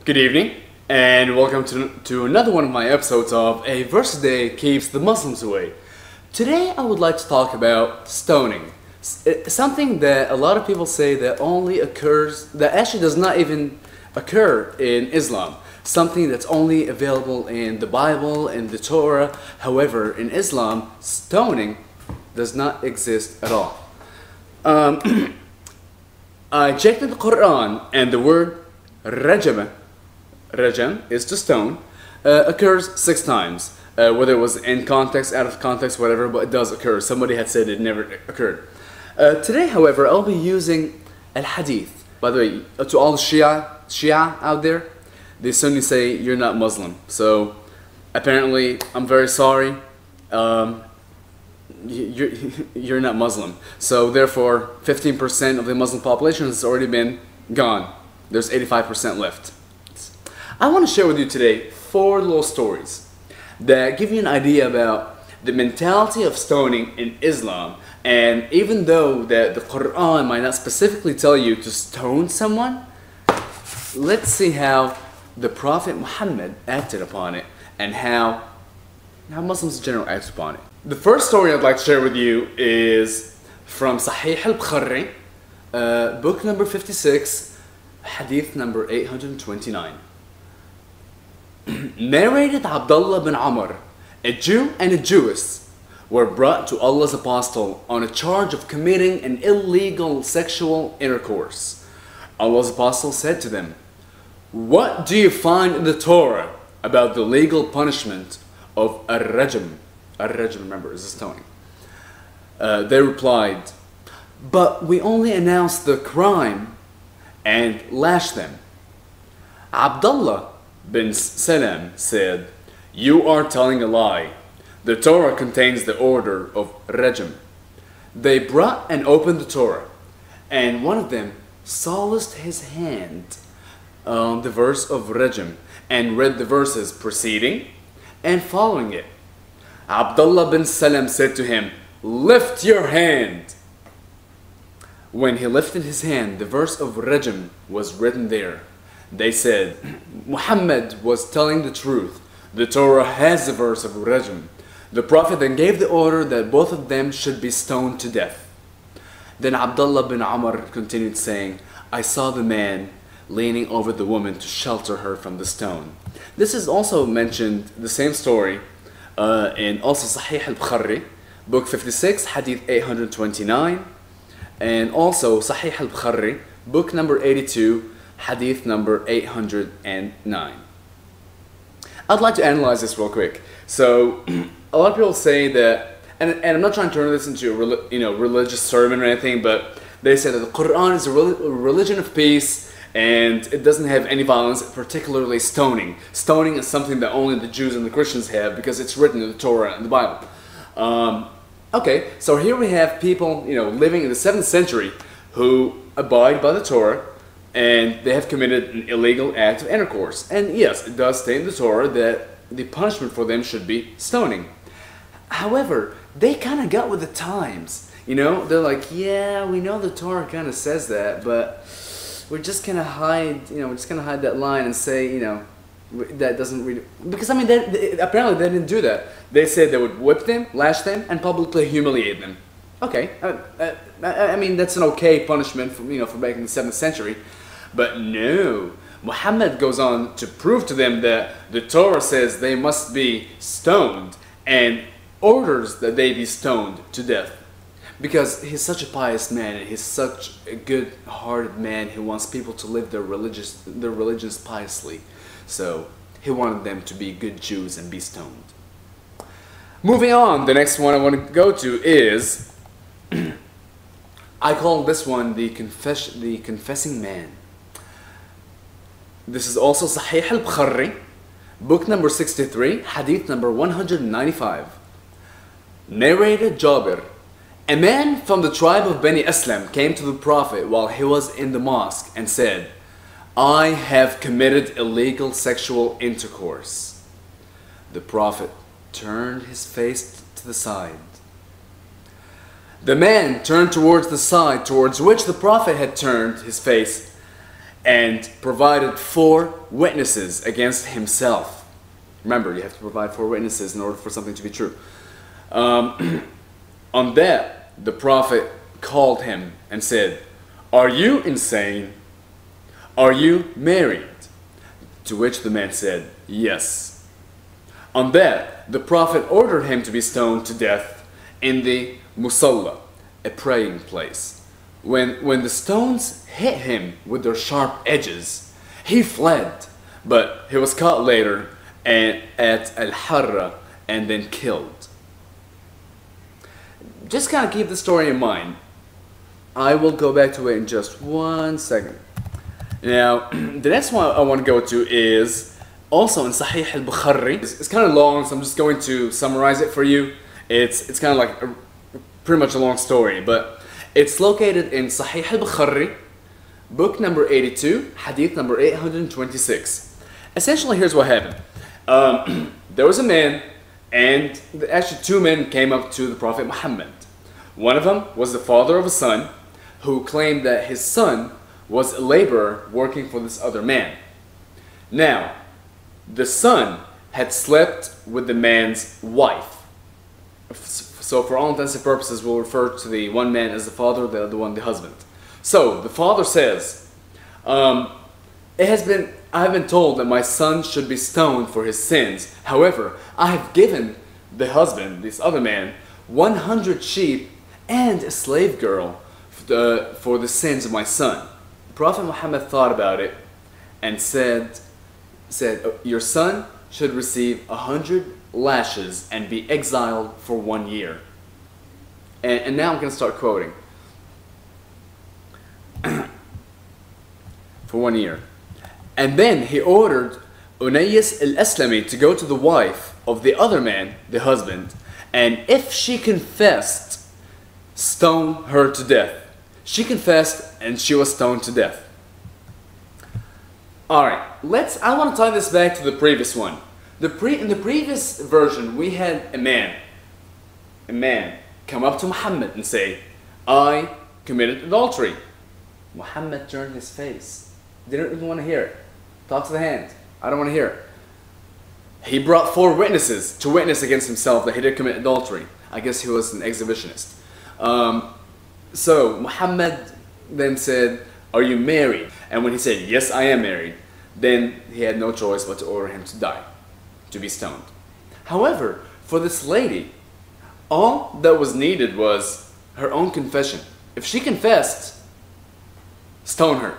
Good evening, and welcome to another one of my episodes of A Verse a Day Keeps the Muslims Away. Today I would like to talk about stoning. Something that a lot of people say that actually does not even occur in Islam. Something that's only available in the Bible and the Torah. However, in Islam, stoning does not exist at all. I checked in the Quran, and the word rajam is to stone, occurs 6 times. Whether it was in context, out of context, whatever, but it does occur. Somebody had said it never occurred. Today, however, I'll be using al-hadith. By the way, to all the Shia out there, they Sunni say you're not Muslim. So apparently, I'm very sorry. You're not Muslim. So therefore, 15% of the Muslim population has already been gone. There's 85% left. I want to share with you today 4 little stories that give you an idea about the mentality of stoning in Islam. And even though the Quran might not specifically tell you to stone someone, let's see how the Prophet Muhammad acted upon it and how Muslims in general act upon it. The first story I'd like to share with you is from Sahih al-Bukhari, book number 56, hadith number 829. Narrated Abdullah bin Amr, a Jew and a Jewess were brought to Allah's Apostle on a charge of committing an illegal sexual intercourse. Allah's Apostle said to them, "What do you find in the Torah about the legal punishment of ar-rajm?" Ar-rajm, remember, is a stoning. They replied, "But we only announced the crime and lashed them." Abdullah bin Salam said, "You are telling a lie. The Torah contains the order of rajm." They brought and opened the Torah, and one of them solaced his hand on the verse of rajm and read the verses preceding and following it. Abdullah bin Salam said to him, "Lift your hand." When he lifted his hand, the verse of rajm was written there. They said, "Muhammad was telling the truth. The Torah has the verse of rajm." The Prophet then gave the order that both of them should be stoned to death. Then Abdullah bin Amr continued saying, "I saw the man leaning over the woman to shelter her from the stone." This is also mentioned, the same story, in also Sahih al-Bukhari, book 56, hadith 829, and also Sahih al-Bukhari, book number 82, hadith number 809. I'd like to analyze this real quick. So, a lot of people say that, and I'm not trying to turn this into a religious sermon or anything, but they say that the Quran is a religion of peace and it doesn't have any violence, particularly stoning. Stoning is something that only the Jews and the Christians have because it's written in the Torah and the Bible. Okay, so here we have people, living in the 7th century who abide by the Torah, and they have committed an illegal act of intercourse. And yes, it does state in the Torah that the punishment for them should be stoning. However, they kind of got with the times. They're like, yeah, we know the Torah kind of says that, but we're just gonna hide, that line and say, that doesn't really, because apparently they didn't do that. They said they would whip them, lash them, and publicly humiliate them. Okay, that's an okay punishment for back in the 7th century, but no. Muhammad goes on to prove to them that the Torah says they must be stoned and orders that they be stoned to death. Because he's such a pious man and he's such a good-hearted man who wants people to live their religions piously. So he wanted them to be good Jews and be stoned. Moving on, the next one I want to go to is, I call this one the confessing man. This is also Sahih al-Bukhari, book number 63, hadith number 195. Narrated Jabir, a man from the tribe of Bani Aslam came to the Prophet while he was in the mosque and said, "I have committed illegal sexual intercourse." The Prophet turned his face to the side. The man turned towards the side towards which the Prophet had turned his face, and provided 4 witnesses against himself. Remember, you have to provide 4 witnesses in order for something to be true. On that, the Prophet called him and said, "Are you insane? Are you married?" To which the man said, "Yes." On that, the Prophet ordered him to be stoned to death in the Musalla, a praying place. When the stones hit him with their sharp edges, he fled, but he was caught later at Al-Harra and then killed. Just kind of keep the story in mind. I will go back to it in just 1 second. Now, the next one I want to go to is also in Sahih al-Bukhari. It's kind of long, so I'm just going to summarize it for you. It's kind of like pretty much a long story, but it's located in Sahih al-Bukhari, book number 82, hadith number 826. Essentially, here's what happened. There was a man, and actually 2 men came up to the Prophet Muhammad. One of them was the father of a son who claimed that his son was a laborer working for this other man. Now, the son had slept with the man's wife. So for all intents and purposes, we'll refer to the one man as the father, the other one the husband. So the father says, I have been told that my son should be stoned for his sins. However, I have given the husband, this other man, 100 sheep and a slave girl for the sins of my son. Prophet Muhammad thought about it and said, your son should receive 100 lashes and be exiled for 1 year. And now I'm going to start quoting. For 1 year. And then he ordered Unais al-Aslami to go to the wife of the other man, the husband, and if she confessed, stone her to death. She confessed and she was stoned to death. Alright, I want to tie this back to the previous one. In the previous version, we had a man come up to Muhammad and say, I committed adultery. Muhammad turned his face. Didn't even want to hear it. Talk to the hand. I don't want to hear it. He brought 4 witnesses to witness against himself that he did commit adultery. I guess he was an exhibitionist. So Muhammad then said, are you married? And when he said, yes, I am married, then he had no choice but to order him to die, to be stoned. However, for this lady, all that was needed was her own confession. If she confessed, stone her.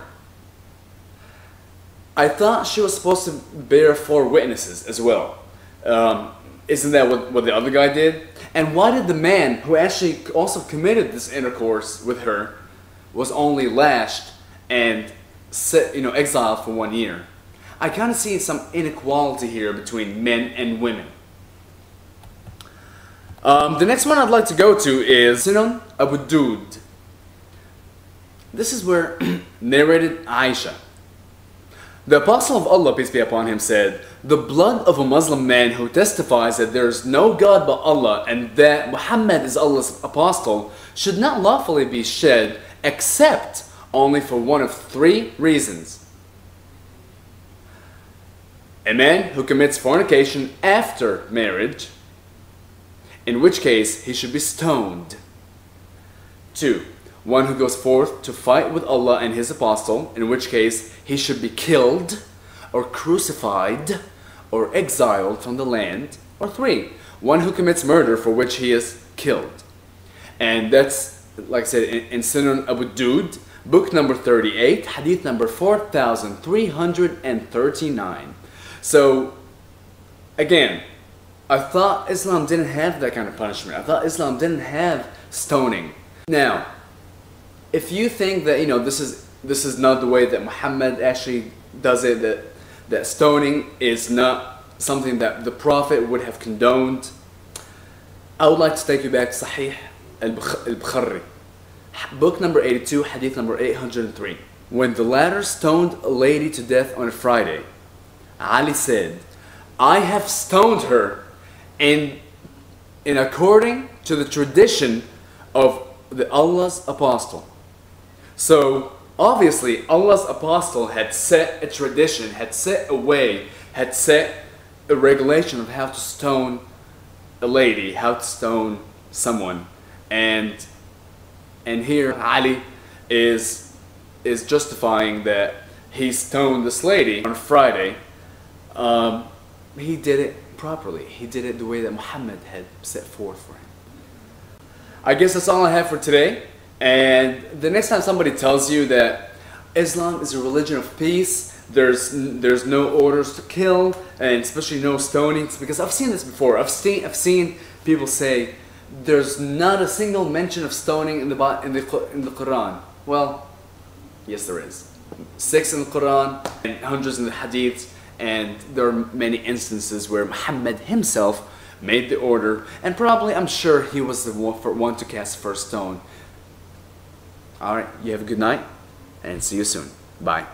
I thought she was supposed to bear 4 witnesses as well. Isn't that what the other guy did? And why did the man who actually also committed this intercourse with her was only lashed and exiled for 1 year? I kind of see some inequality here between men and women. The next one I'd like to go to is Sunan Abu Dawud. This is where narrated Aisha. The Apostle of Allah, peace be upon him, said, the blood of a Muslim man who testifies that there is no God but Allah and that Muhammad is Allah's apostle should not lawfully be shed except only for one of 3 reasons. A man who commits fornication after marriage, in which case he should be stoned. 2. One who goes forth to fight with Allah and his apostle, in which case he should be killed or crucified or exiled from the land. Or 3. One who commits murder for which he is killed. And that's, like I said, in Sunan Abu Dawud, book number 38, hadith number 4339. So, again, I thought Islam didn't have that kind of punishment. I thought Islam didn't have stoning. Now, if you think that this is not the way that Muhammad actually does it, that stoning is not something that the Prophet would have condoned, I would like to take you back to Sahih al-Bukhari, book number 82, hadith number 803. When the latter stoned a lady to death on a Friday, Ali said, I have stoned her in according to the tradition of the Allah's apostle. So Obviously, Allah's apostle had set a tradition, had set a way, had set a regulation of how to stone a lady, how to stone someone. And here Ali is justifying that he stoned this lady on Friday. He did it properly. He did it the way that Muhammad had set forth for him. I guess that's all I have for today. And the next time somebody tells you that Islam is a religion of peace, there's no orders to kill, and especially no stonings, because I've seen this before. I've seen people say there's not a single mention of stoning in the Quran. Well, yes, there is. 6 in the Quran and hundreds in the Hadiths, and there are many instances where Muhammad himself made the order, and probably, I'm sure, he was the one to cast the first stone. Alright, you have a good night, and see you soon. Bye.